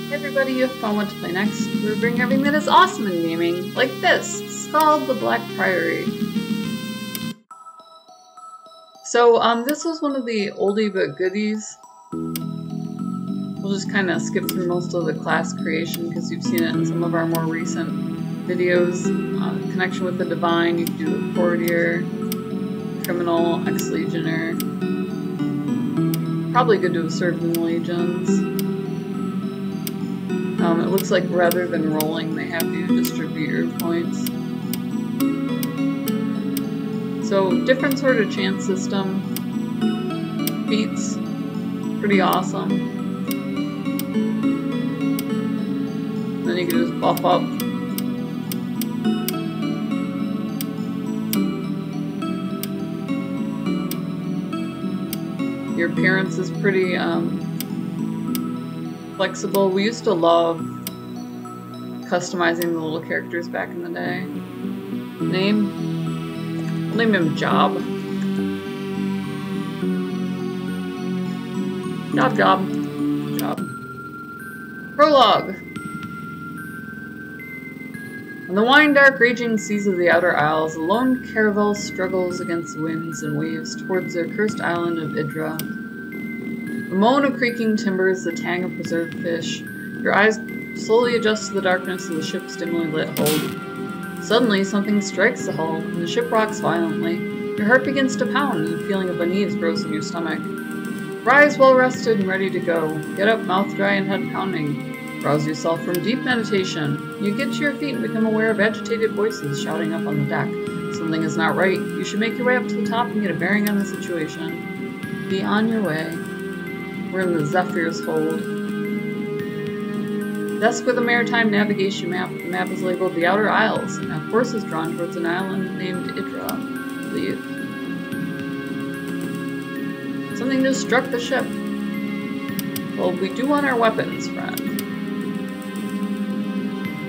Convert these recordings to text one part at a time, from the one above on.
Hey everybody, you have found what to play next. We're bringing everything that is awesome in gaming, like this, Skald the Black Priory. So, this was one of the oldie but goodies. We'll just kind of skip through most of the class creation because you've seen it in some of our more recent videos. Connection with the Divine, you can do a Courtier, Criminal, Ex-Legionnaire. Probably good to have served in the Legions. It looks like rather than rolling, they have you distribute your points. So, different sort of chance system. Feats. Pretty awesome. Then you can just buff up. Your appearance is pretty, flexible. We used to love customizing the little characters back in the day. Name? We'll name him Job. Job. Prologue. On the wine-dark raging seas of the Outer Isles, a lone caravel struggles against the winds and waves towards their cursed island of Idra. The moan of creaking timbers, the tang of preserved fish. Your eyes slowly adjust to the darkness of the ship's dimly lit hold. Suddenly, something strikes the hull, and the ship rocks violently. Your heart begins to pound, and a feeling of unease grows in your stomach. Rise well rested and ready to go. Get up, mouth dry and head pounding. Rouse yourself from deep meditation. You get to your feet and become aware of agitated voices shouting up on the deck. Something is not right. You should make your way up to the top and get a bearing on the situation. Be on your way. We're in the Zephyr's hold. Desk with a maritime navigation map. The map is labeled the Outer Isles, and a course is drawn towards an island named Idra. Leave. Something just struck the ship. Well, we do want our weapons, friend.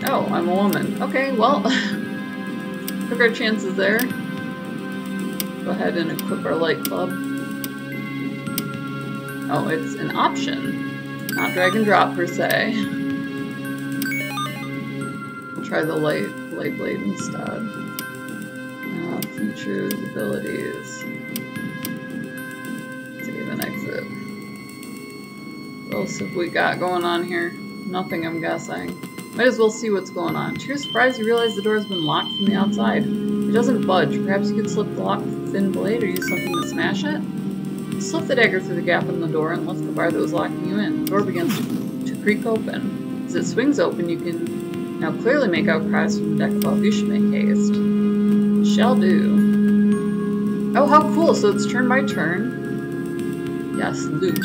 Oh, I'm a woman. Okay, well, took our chances there. Go ahead and equip our light club. Oh, it's an option, not drag and drop per se. We'll try the light blade instead. Features, abilities. Save and exit. What else have we got going on here? Nothing, I'm guessing. Might as well see what's going on. To your surprise, you realize the door has been locked from the outside. It doesn't budge. Perhaps you could slip the lock with a thin blade or use something to smash it? Slip the dagger through the gap in the door and lift the bar that was locking you in. The door begins to creak open. As it swings open, you can now clearly make out cries from the deck above. You should make haste. Shall do. Oh, how cool! So it's turn by turn. Yes, loot.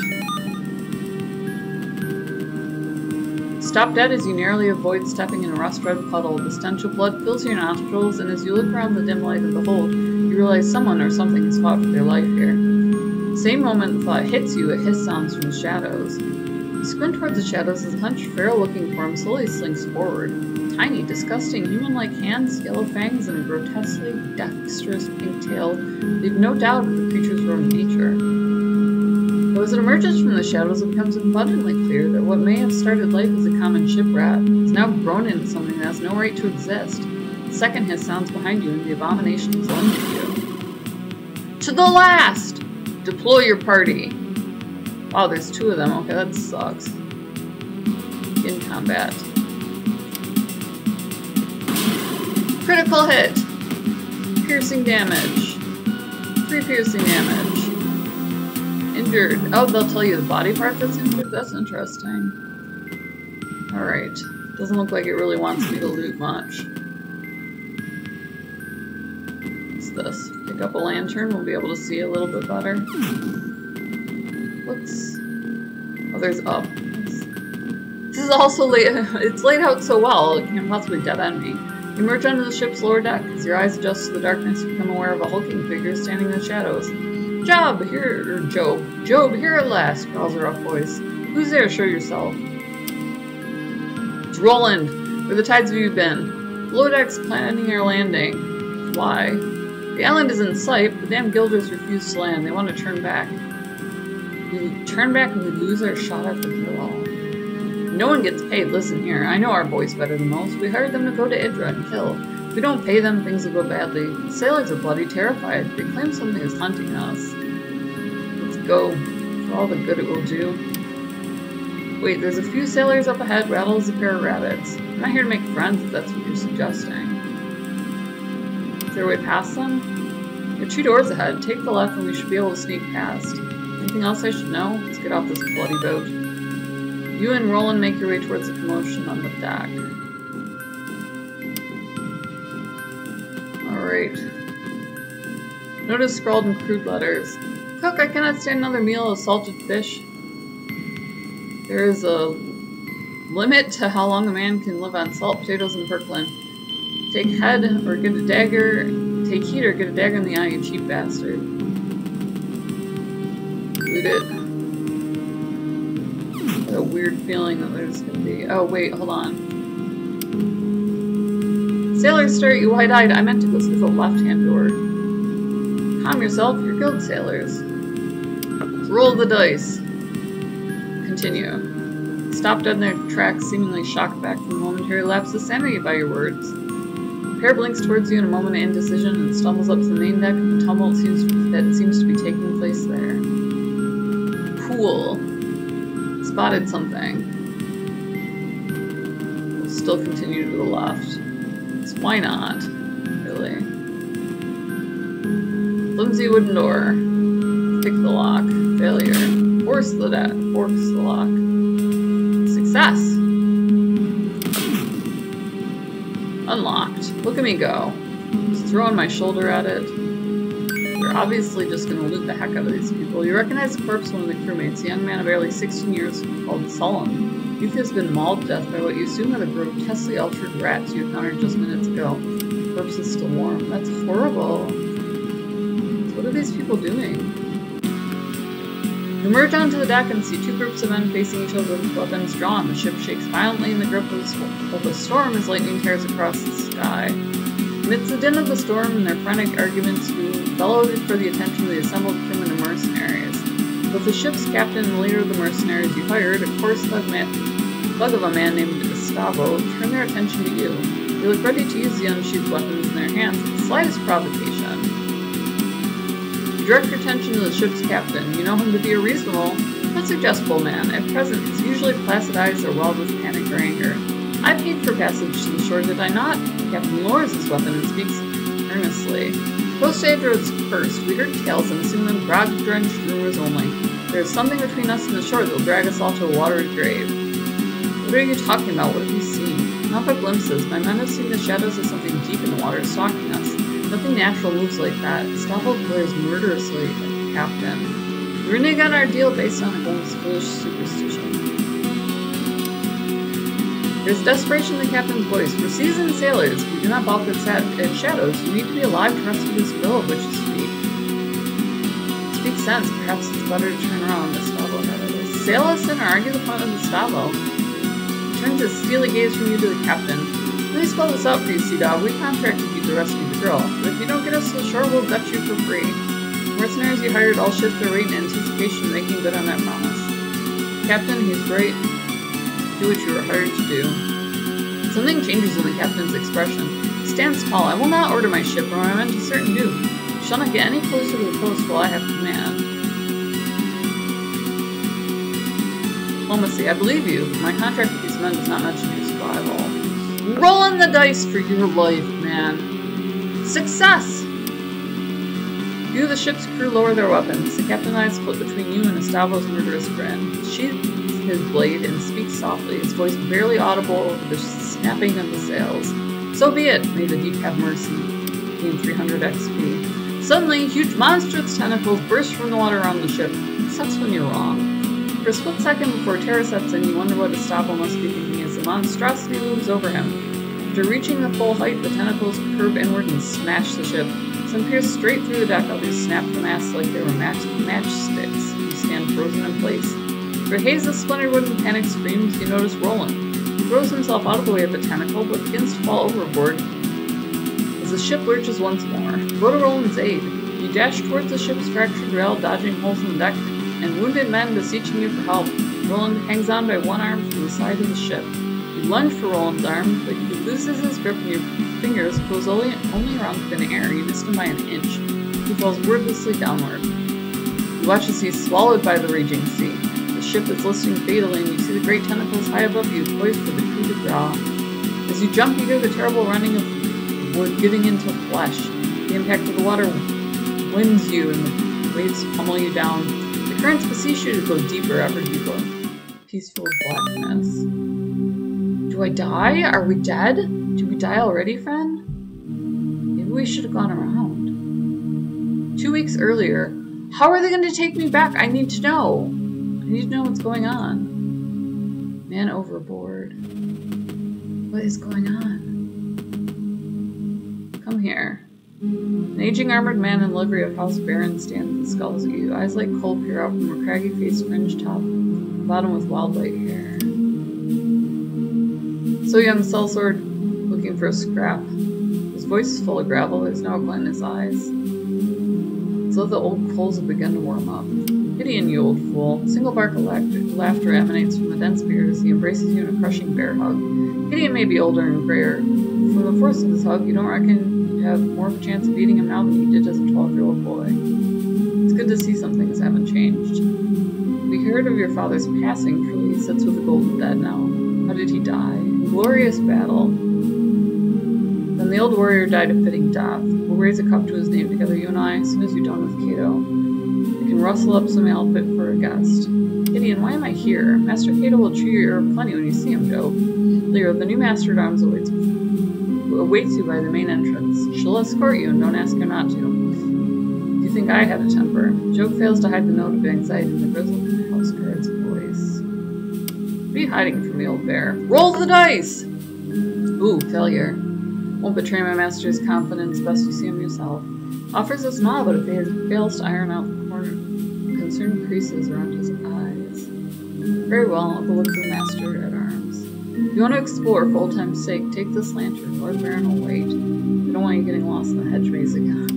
Stop dead as you narrowly avoid stepping in a rust-red puddle. The stench of blood fills your nostrils, and as you look around the dim light of the hold, you realize someone or something has fought for their life here. The same moment the thought hits you, a hiss sounds from the shadows. You squint towards the shadows as a hunched, feral-looking form slowly slinks forward. Tiny, disgusting, human-like hands, yellow fangs, and a grotesquely dexterous pink tail leave no doubt of the creature's rodent nature. Though as it emerges from the shadows, it becomes abundantly clear that what may have started life as a common ship rat has now grown into something that has no right to exist. The second hiss sounds behind you, and the abomination is lunged at you. To the last! Deploy your party. Wow, there's two of them. Okay, that sucks. In combat. Critical hit. Piercing damage. 3 piercing damage. Injured. Oh, they'll tell you the body part that's injured? That's interesting. Alright. Doesn't look like it really wants me to loot much. What's this? Pick up a lantern, we'll be able to see a little bit better. What's... Oh, there's up. This is also it's laid out so well, it can't possibly dead end me. You emerge onto the ship's lower deck. As your eyes adjust to the darkness, you become aware of a hulking figure standing in the shadows. Job, here at last, growls a rough voice. Who's there? Show yourself. It's Roland. Where the tides have you been? Below deck's planning our landing. Why? The island is in sight, but the damn guilders refuse to land. They want to turn back. We turn back and we lose our shot at the girl. No one gets paid. Listen here, I know our boys better than most. We hired them to go to Idra and kill. If we don't pay them, things will go badly. The sailors are bloody terrified. They claim something is hunting us. Let's go, for all the good it will do. Wait, there's a few sailors up ahead, rattles a pair of rabbits. I'm not here to make friends if that's what you're suggesting. Is there a way past them? There are 2 doors ahead. Take the left and we should be able to sneak past. Anything else I should know? Let's get off this bloody boat. You and Roland make your way towards the commotion on the deck. Alright. Notice scrawled in crude letters. Cook, I cannot stand another meal of salted fish. There is a limit to how long a man can live on salt, potatoes, and Kirkland. Take head or get a dagger. Take heat or get a dagger in the eye, you cheap bastard. Loot it. Got a weird feeling that there's gonna be. Oh wait, hold on. Sailors stare at you wide-eyed. I meant to go through the left-hand door. Calm yourself. You're guild sailors. Roll the dice. Continue. Stop dead in their tracks, seemingly shocked back from a momentary lapse of sanity by your words. The pair blinks towards you in a moment of indecision and stumbles up to the main deck of the tumult seems to be taking place there. Cool. Spotted something. We'll still continue to the left. So why not? Really. Flimsy wooden door. Pick the lock. Failure. Force the lock. Success! Unlocked. Look at me go. Just throwing my shoulder at it. You're obviously just gonna loot the heck out of these people. You recognize the corpse of one of the crewmates, a young man of barely 16 years called Solon. Youth has been mauled to death by what you assume are the grotesquely altered rats you encountered just minutes ago. The corpse is still warm. That's horrible. So what are these people doing? You emerge onto the deck and see 2 groups of men facing each other with weapons drawn. The ship shakes violently in the grip of the storm as lightning tears across the sky. Amidst the din of the storm and their frantic arguments, you bellowed for the attention of the assembled crewmen and mercenaries. Both the ship's captain and the leader of the mercenaries you hired, a coarse thug of a man named Gustavo, turn their attention to you. They look ready to use the unsheathed weapons in their hands at the slightest provocation. Direct your attention to the ship's captain. You know him to be a reasonable, but suggestible man. At present, his usually placid eyes are wild with panic or anger. I paid for passage to the shore, did I not? The captain lowers his weapon and speaks earnestly. Close to Adro's first, we heard tales and assume them grog-drenched rumors only. There is something between us and the shore that will drag us all to a watered grave. What are you talking about? What have you seen? Not but glimpses. My men have seen the shadows of something deep in the water stalking us. Nothing natural moves like that. Gustavo glares murderously at the captain. We renege on our deal based on a most foolish superstition. There's desperation in the captain's voice. For seasoned sailors, if you do not balk at shadows, you need to be alive to rescue this bill of which you speak. Speak sense. Perhaps it's better to turn around. Gustavo had it. Sail us in or argue the point with Gustavo. He turns his steely gaze from you to the captain. Let me spell this out for you, Sea Dog. We contracted you to rescue the girl, but if you don't get us to the shore, we'll gut you for free. The mercenaries you hired all shift their rate in anticipation of making good on that promise. Captain, he's right. Do what you were hired to do. Something changes in the captain's expression. He stands tall. I will not order my ship, or my men to certain doom. You shall not get any closer to the coast while I have command. Diplomacy. I believe you, but my contract with these men does not mention your survival. Rolling the dice for your life, man. Success! You, the ship's crew, lower their weapons. The captain's eyes split between you and Gustavo's murderous grin. He sheathes his blade and speaks softly, his voice barely audible over the snapping of the sails. So be it. May the deep have mercy. Gain 300 XP. Suddenly, huge monstrous tentacles burst from the water around the ship. Sucks when you're wrong. For a split second before terror sets in, you wonder what Gustavo must be thinking as the monstrosity looms over him. After reaching the full height, the tentacles curve inward and smash the ship. Some pierce straight through the deck, others snap the masts like they were matchsticks. You stand frozen in place. Through a haze of splintered wood and panic screams, you notice Roland. He throws himself out of the way of the tentacle, but begins to fall overboard as the ship lurches once more. Go to Roland's aid. You dash towards the ship's fractured rail, dodging holes in the deck, and wounded men beseeching you for help. Roland hangs on by one arm from the side of the ship. You lunge for Roland's arm, but he loses his grip and your fingers close only around thin air. You missed him by an inch. He falls wordlessly downward. You watch as he's swallowed by the raging sea. The ship is listing fatally, and you see the great tentacles high above you, poised for the coup de grace. As you jump, you hear the terrible running of wood getting into flesh. The impact of the water winds you, and the waves pummel you down. The currents beseech you to go deeper, ever deeper. Peaceful blackness. Do I die? Are we dead? Did we die already, friend? Maybe we should have gone around. 2 weeks earlier. How are they going to take me back? I need to know. I need to know what's going on. Man overboard. What is going on? Come here. An aging armored man in livery of House Baron stands and skulls at you. Eyes like coal peer out from a craggy face fringed top, bottom with wild white hair. So young sellsword, looking for a scrap. His voice is full of gravel, there's no glow in his eyes. It's though the old coals have begun to warm up. Gideon, you old fool. A single bark of laughter emanates from the dense beard as he embraces you in a crushing bear hug. Gideon may be older and grayer. From the force of his hug, you don't reckon you have more of a chance of beating him now than you did as a 12-year-old boy. It's good to see some things haven't changed. We heard of your father's passing, truly he sits with the golden dead now. How did he die? Glorious battle. Then the old warrior died a fitting death. We'll raise a cup to his name together, you and I, as soon as you're done with Cato. We can rustle up some ale fit for a guest. Gideon, why am I here? Master Cato will treat you plenty when you see him, Joe. Lyra, the new master at arms awaits you by the main entrance. She'll escort you, and don't ask her not to. You think I had a temper. Joe fails to hide the note of anxiety in the grizzled house guard's voice. What are you hiding from me, old bear? Roll the dice! Ooh, failure. Won't betray my master's confidence, best you see him yourself. Offers a smile, but it fails to iron out the concerned creases around his eyes. Very well, I'll go look for the master at arms. If you want to explore for old time's sake, take this lantern. Lord Baron will wait. I don't want you getting lost in the hedge maze again.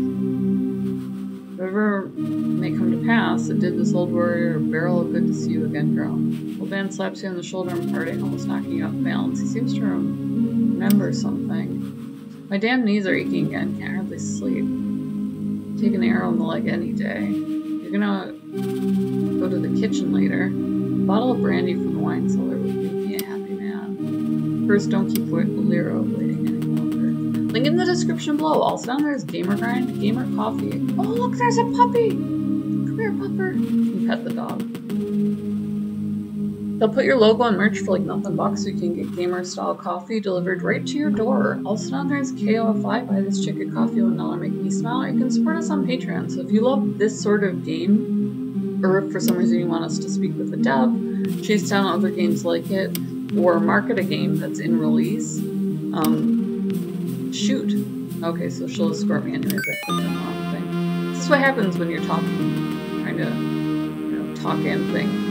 Whatever may come to pass, it did this old warrior a barrel of good to see you again, girl. Old man slaps you on the shoulder in parting, almost knocking you off balance. He seems to remember something. My damn knees are aching again, can't hardly sleep. Take an arrow in the leg any day. You're gonna go to the kitchen later. A bottle of brandy from the wine cellar would make me a happy man. First, don't keep Aliera waiting any longer. Link in the description below. Also down there is Gamer Grind, Gamer Coffee. Oh look, there's a puppy! Come here, pupper. You pet the dog. They'll put your logo on merch for like nothing bucks, so you can get gamer-style coffee delivered right to your door. Also down there is KOFI. Buy this chick a coffee will not make me smile. Or you can support us on Patreon. So if you love this sort of game, or if for some reason you want us to speak with the dev, chase down other games like it, or market a game that's in release, shoot. Okay, so she'll escort me anyways. I clicked on the wrong thing. This is what happens when you're talking, trying to, talk and thing.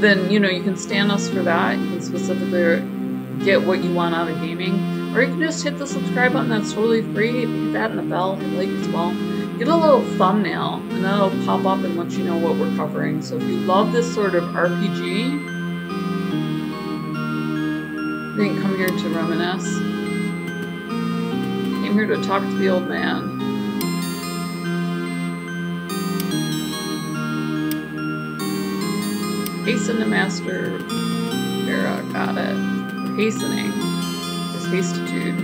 Then, you can stand us for that. You can specifically get what you want out of gaming. Or you can just hit the subscribe button, that's totally free. Hit that and the bell, hit like as well. Get a little thumbnail, and that'll pop up and let you know what we're covering. So if you love this sort of RPG, I didn't come here to reminisce. Came here to talk to the old man. Hasten to Master Vera, got it. We're hastening. There's hastitude.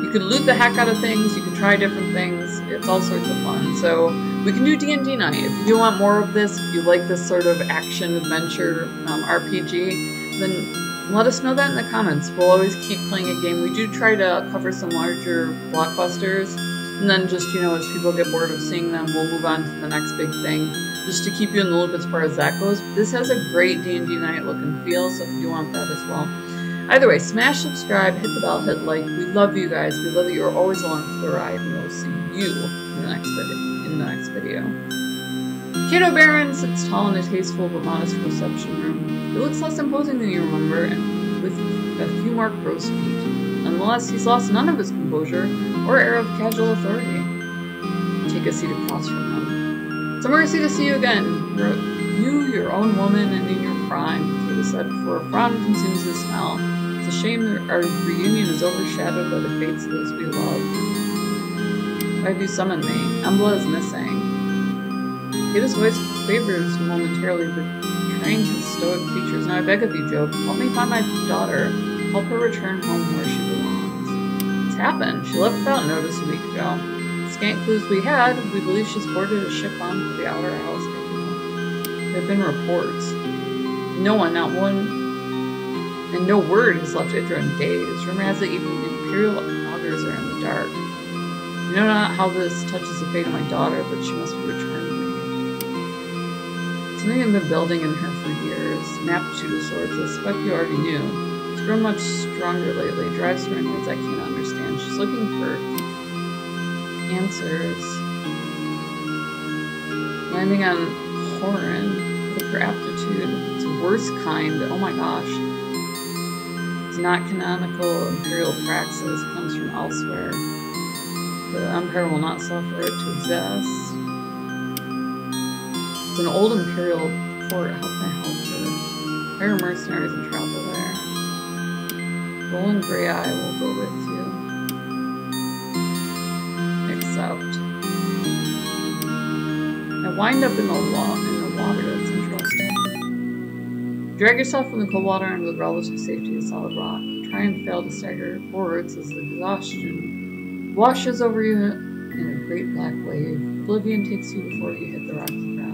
You could loot the heck out of things, you can try different things, it's all sorts of fun. So we can do D&D night. If you do want more of this, if you like this sort of action-adventure RPG, then let us know that in the comments. We'll always keep playing a game. We do try to cover some larger blockbusters, and then just, as people get bored of seeing them, we'll move on to the next big thing, just to keep you in the loop as far as that goes. This has a great D&D night look and feel, so if you want that as well. Either way, smash subscribe, hit the bell, hit like. We love you guys. We love that you're always along for the ride, and we'll see you in the next video. Cato Baron sits tall in a tasteful but modest reception room. He looks less imposing than you remember, and with a few more crow's feet. Nonetheless, he's lost none of his composure or air of casual authority. Take a seat across from him. It's a mercy to see you again. You, your own woman, and in your prime, Kata said, before a frown consumes the smell. It's a shame that our reunion is overshadowed by the fates of those we love. Why have you summoned me? Embla is missing. Kata's voice quavers momentarily, betraying his stoic features. Now I beg of you, Job, help me find my daughter. Help her return home where she belongs. What's happened? She left without notice a week ago. The scant clues we had, we believe she's boarded a ship bound for the Outer Isles. There have been reports. No one, not one, and no word has left Idra in days. Rumor has it even Imperial augurs are in the dark. You know not how this touches the fate of my daughter, but she must be returned to me. Something I've been building in her for years, an aptitude of sorts, I suspect you already knew. It's grown much stronger lately, drives her in ways I can't understand. She's looking for answers. Landing on Horan, with her aptitude, it's a worse kind, oh my gosh. It's not canonical Imperial praxis, it comes from elsewhere. The Empire will not suffer it to exist. It's an old Imperial port, how can I help her? Hire mercenaries and travel there. Roland Grey Eye will go with you. Except I wind up in the water, that's interesting. Drag yourself from the cold water into the relative safety of solid rock. Try and fail to stagger forwards as the exhaustion washes over you in a great black wave. Oblivion takes you before you hit the rocky ground.